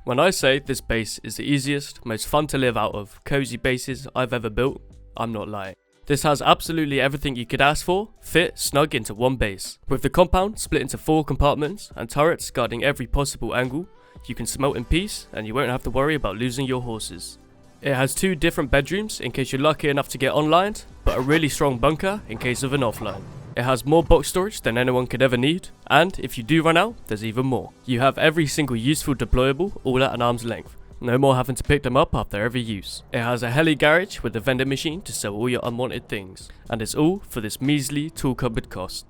When I say this base is the easiest, most fun to live out of, cozy bases I've ever built, I'm not lying. This has absolutely everything you could ask for, fit snug into one base. With the compound split into 4 compartments and turrets guarding every possible angle, you can smelt in peace and you won't have to worry about losing your horses. It has 2 different bedrooms in case you're lucky enough to get online, but a really strong bunker in case of an offline. It has more box storage than anyone could ever need, and if you do run out, there's even more. You have every single useful deployable all at an arm's length. No more having to pick them up after every use. It has a heli garage with a vending machine to sell all your unwanted things, and it's all for this measly tool cupboard cost.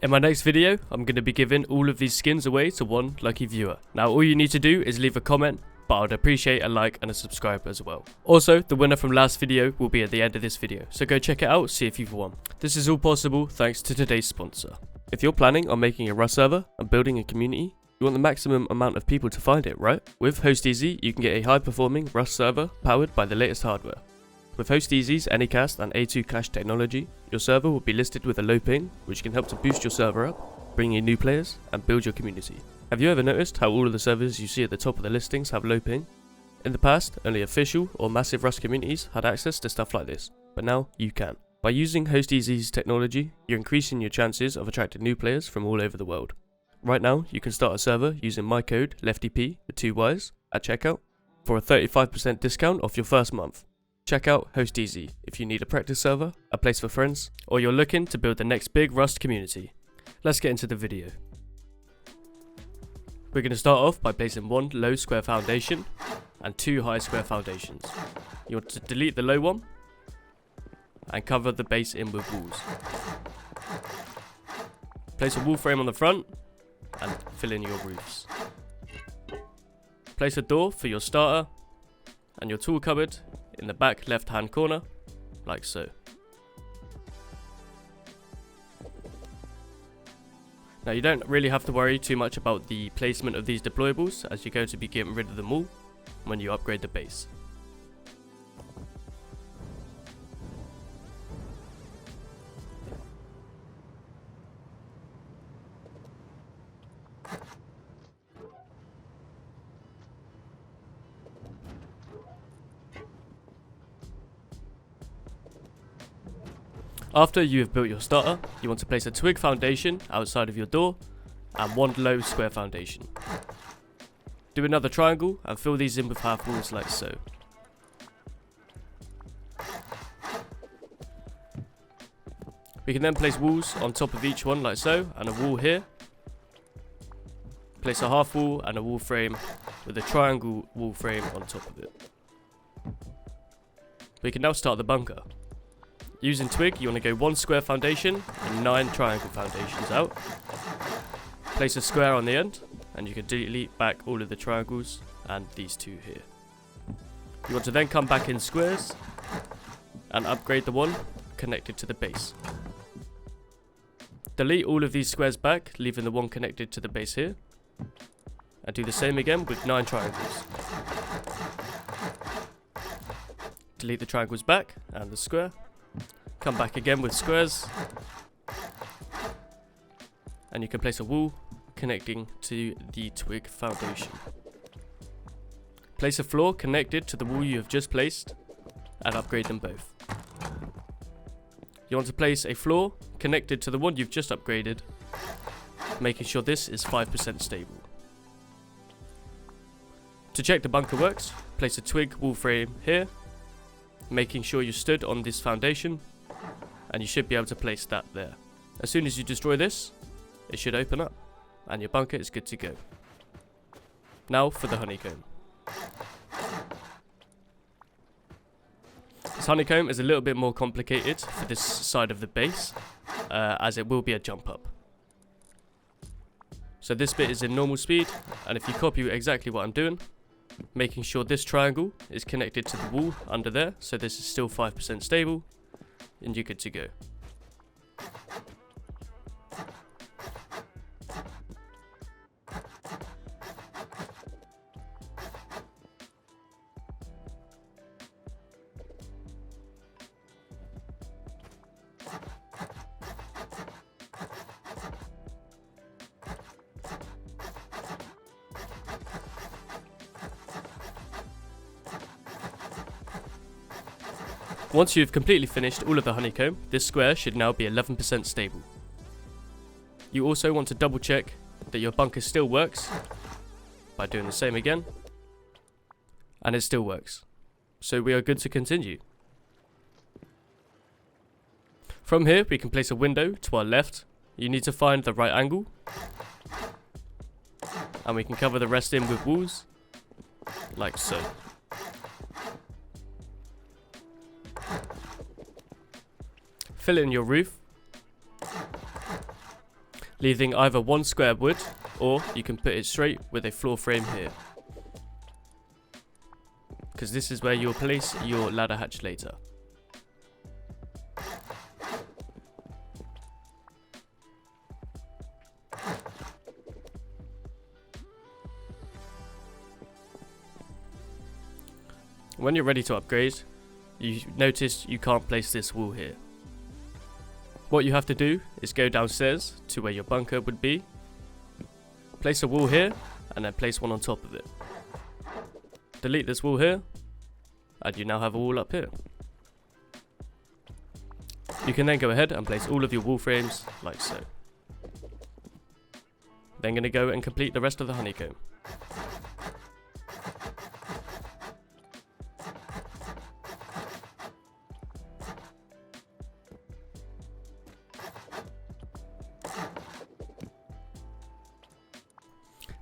In my next video, I'm going to be giving all of these skins away to one lucky viewer. Now all you need to do is leave a comment, but I'd appreciate a like and a subscribe as well. Also, the winner from last video will be at the end of this video, so go check it out, see if you've won. This is all possible thanks to today's sponsor. If you're planning on making a Rust server and building a community, you want the maximum amount of people to find it, right? With HostEasy, you can get a high-performing Rust server powered by the latest hardware. With HostEasy's Anycast and A2 cache technology, your server will be listed with a low ping, which can help to boost your server up, bring in new players, and build your community. Have you ever noticed how all of the servers you see at the top of the listings have low ping? In the past, only official or massive Rust communities had access to stuff like this, but now you can. By using HostEasy's technology, you're increasing your chances of attracting new players from all over the world. Right now, you can start a server using my code LEFTYP with 2 Ys at checkout for a 35% discount off your first month. Check out HostEasy if you need a practice server, a place for friends, or you're looking to build the next big Rust community. Let's get into the video. We're going to start off by placing 1 low square foundation and 2 high square foundations. You want to delete the low one and cover the base in with walls. Place a wall frame on the front and fill in your roofs. Place a door for your starter and your tool cupboard in the back left hand corner, like so. Now you don't really have to worry too much about the placement of these deployables, as you're going to be getting rid of them all when you upgrade the base. After you have built your starter, you want to place a twig foundation outside of your door and 1 low square foundation. Do another triangle and fill these in with half walls like so. We can then place walls on top of each one like so, and a wall here. Place a half wall and a wall frame with a triangle wall frame on top of it. We can now start the bunker. Using twig, you want to go 1 square foundation and 9 triangle foundations out. Place a square on the end, and you can delete back all of the triangles and these 2 here. You want to then come back in squares and upgrade the one connected to the base. Delete all of these squares back, leaving the one connected to the base here. And do the same again with 9 triangles. Delete the triangles back and the square. Come back again with squares, and you can place a wall connecting to the twig foundation. Place a floor connected to the wall you have just placed and upgrade them both. You want to place a floor connected to the one you've just upgraded, making sure this is 5% stable. To check the bunker works, place a twig wall frame here, making sure you stood on this foundation, and you should be able to place that there. As soon as you destroy this, it should open up and your bunker is good to go. Now for the honeycomb. This honeycomb is a little bit more complicated for this side of the base, as it will be a jump up. So this bit is in normal speed, and if you copy exactly what I'm doing, making sure this triangle is connected to the wall under there, so this is still 5% stable, and you're good to go. Once you've completely finished all of the honeycomb, this square should now be 11% stable. You also want to double check that your bunker still works by doing the same again, and it still works. So we are good to continue. From here we can place a window to our left. You need to find the right angle, and we can cover the rest in with walls, like so. Fill in your roof, leaving either one square of wood, or you can put it straight with a floor frame here, because this is where you'll place your ladder hatch later. When you're ready to upgrade, you notice you can't place this wall here. What you have to do is go downstairs to where your bunker would be, place a wall here, and then place one on top of it. Delete this wall here, and you now have a wall up here. You can then go ahead and place all of your wall frames like so. Then going to go and complete the rest of the honeycomb.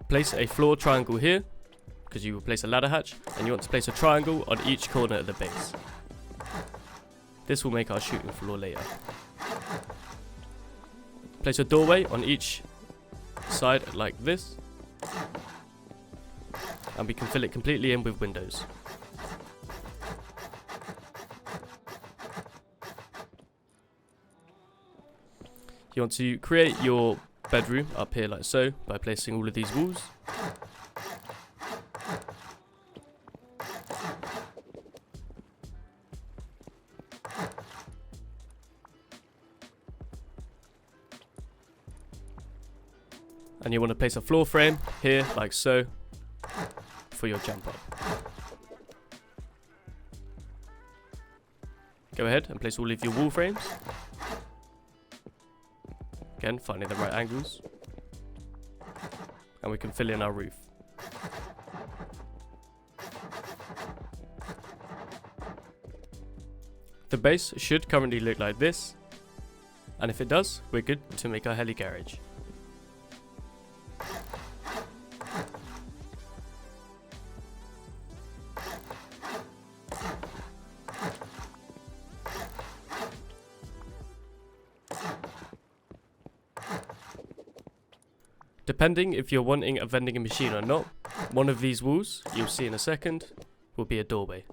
Place a floor triangle here, because you will place a ladder hatch, and you want to place a triangle on each corner of the base. This will make our shooting floor later. Place a doorway on each side like this, and we can fill it completely in with windows. You want to create your bedroom up here like so by placing all of these walls. And you want to place a floor frame here like so for your jump up. Go ahead and place all of your wall frames. Again, finding the right angles, and we can fill in our roof. The base should currently look like this, and if it does, we're good to make our heli garage. Depending if you're wanting a vending machine or not, one of these walls, you'll see in a second, will be a doorway.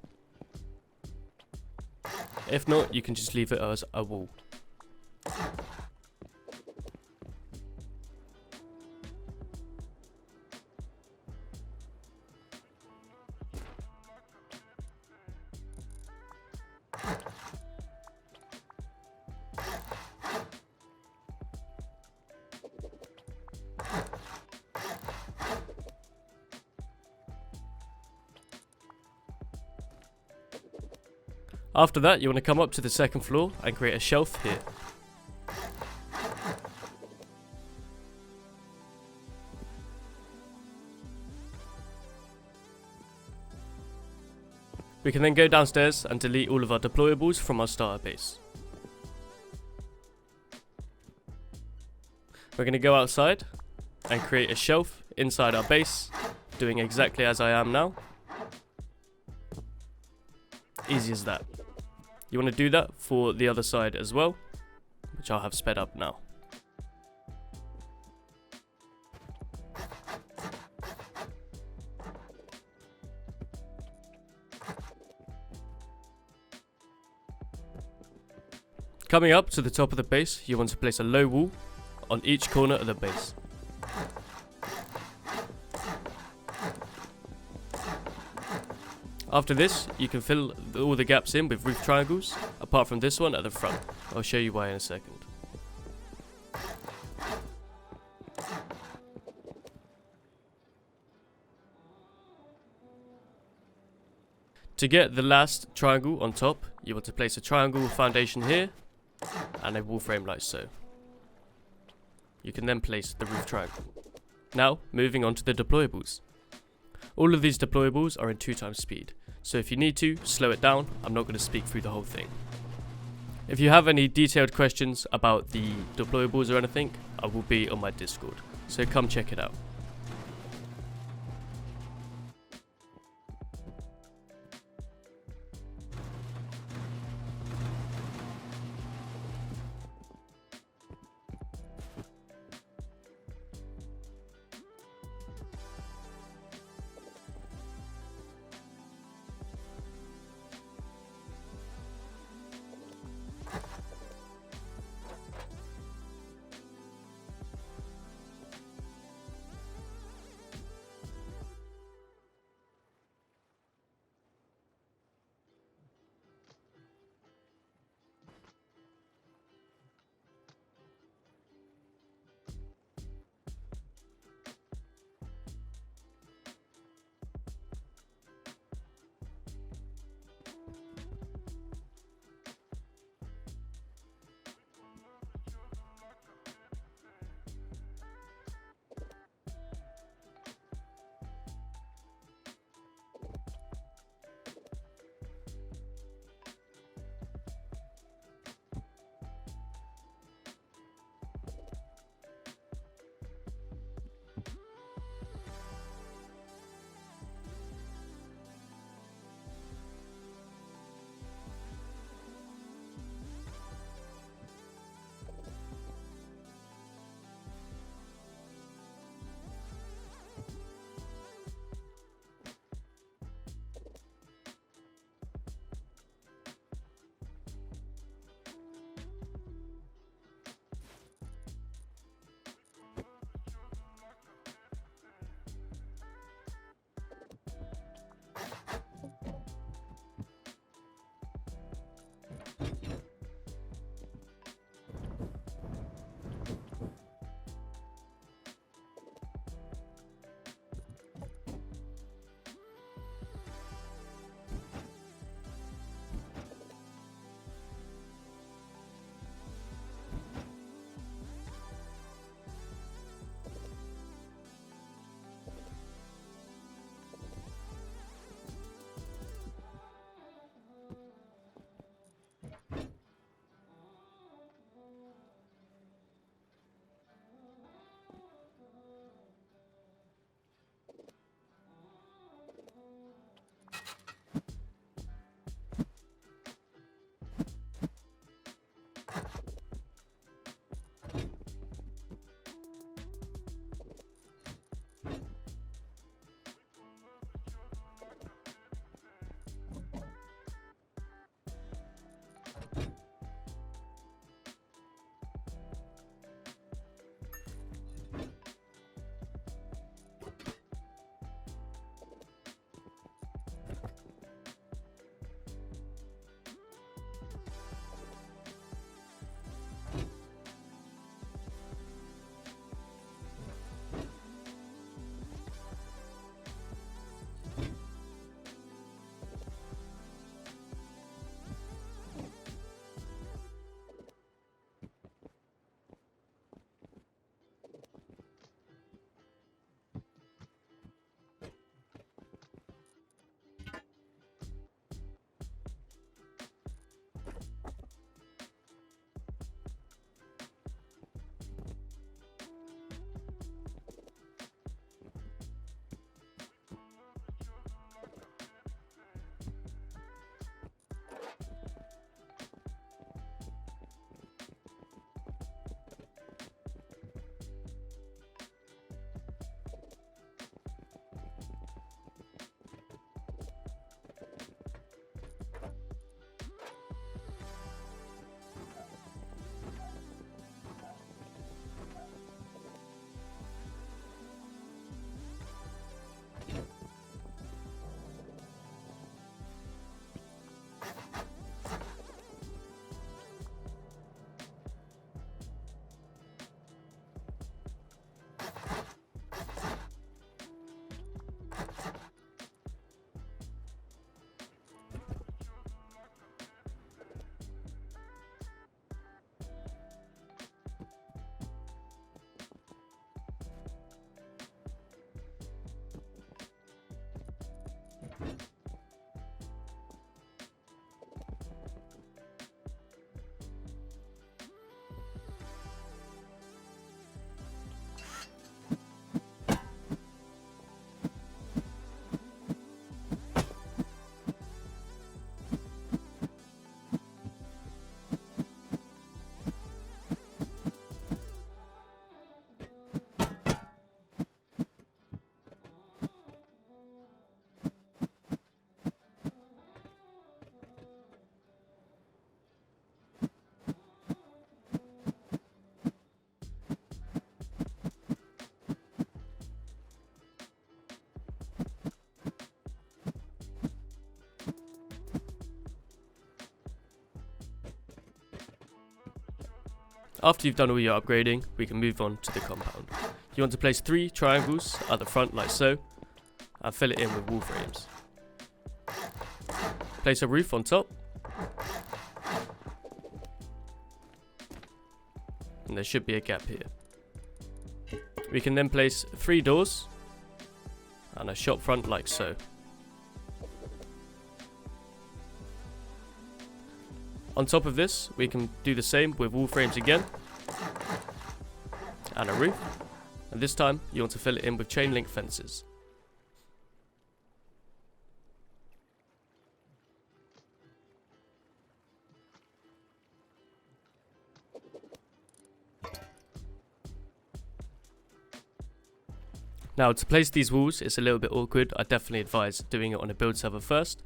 If not, you can just leave it as a wall. After that, you want to come up to the second floor and create a shelf here. We can then go downstairs and delete all of our deployables from our starter base. We're going to go outside and create a shelf inside our base, doing exactly as I am now. Easy as that. You want to do that for the other side as well, which I'll have sped up now. Coming up to the top of the base, you want to place a low wall on each corner of the base. After this, you can fill all the gaps in with roof triangles, apart from this one at the front. I'll show you why in a second. To get the last triangle on top, you want to place a triangle foundation here and a wall frame like so. You can then place the roof triangle. Now, moving on to the deployables. All of these deployables are in 2x speed, so if you need to, slow it down. I'm not going to speak through the whole thing. If you have any detailed questions about the deployables or anything, I will be on my Discord, so come check it out. After you've done all your upgrading, we can move on to the compound. You want to place 3 triangles at the front like so, and fill it in with wall frames. Place a roof on top, and there should be a gap here. We can then place 3 doors and a shop front like so. On top of this, we can do the same with wall frames again, and a roof, and this time you want to fill it in with chain link fences. Now, to place these walls, it's a little bit awkward. I definitely advise doing it on a build server first,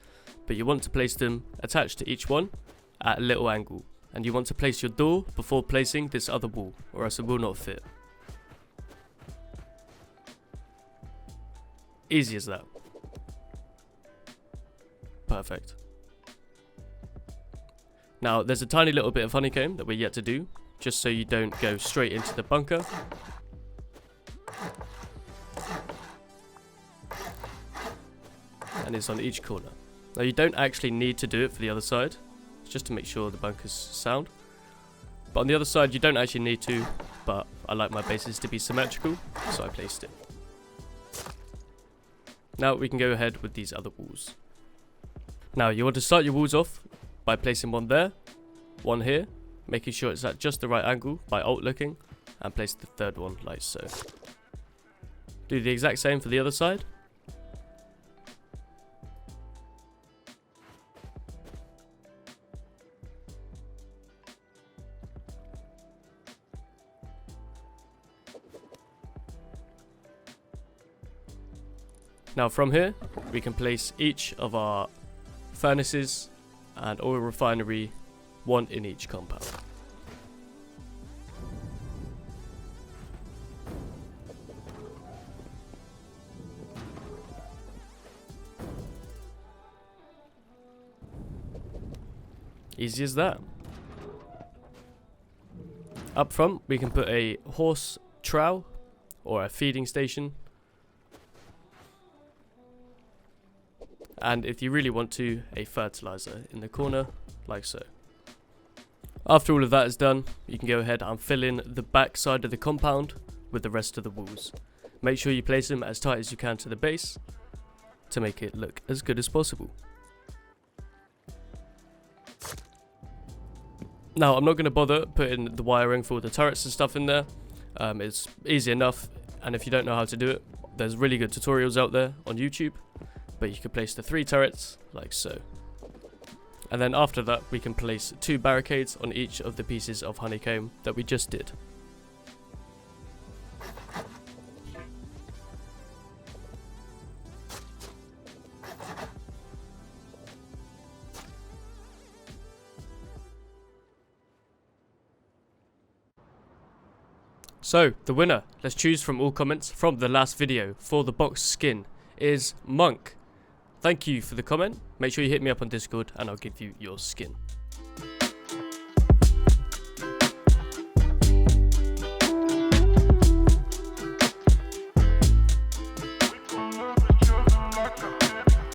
but you want to place them attached to each one at a little angle, and you want to place your door before placing this other wall, or else it will not fit. Easy as that. Perfect. Now, there's a tiny little bit of honeycomb that we're yet to do, just so you don't go straight into the bunker. And it's on each corner. Now, you don't actually need to do it for the other side. It's just to make sure the bunker's sound. But on the other side, you don't actually need to, but I like my bases to be symmetrical, so I placed it. Now we can go ahead with these other walls. Now, you want to start your walls off by placing one there, one here, making sure it's at just the right angle by alt looking, and place the third one like so. Do the exact same for the other side. Now from here, we can place each of our furnaces and oil refinery, one in each compound. Easy as that. Up front, we can put a horse trough or a feeding station. And if you really want to, a fertilizer in the corner, like so. After all of that is done, you can go ahead and fill in the back side of the compound with the rest of the walls. Make sure you place them as tight as you can to the base to make it look as good as possible. Now, I'm not going to bother putting the wiring for the turrets and stuff in there. It's easy enough, and if you don't know how to do it, there's really good tutorials out there on YouTube. But you can place the 3 turrets like so. And then after that, we can place 2 barricades on each of the pieces of honeycomb that we just did. So, the winner, let's choose from all comments from the last video for the box skin, is Monk. Thank you for the comment. Make sure you hit me up on Discord and I'll give you your skin.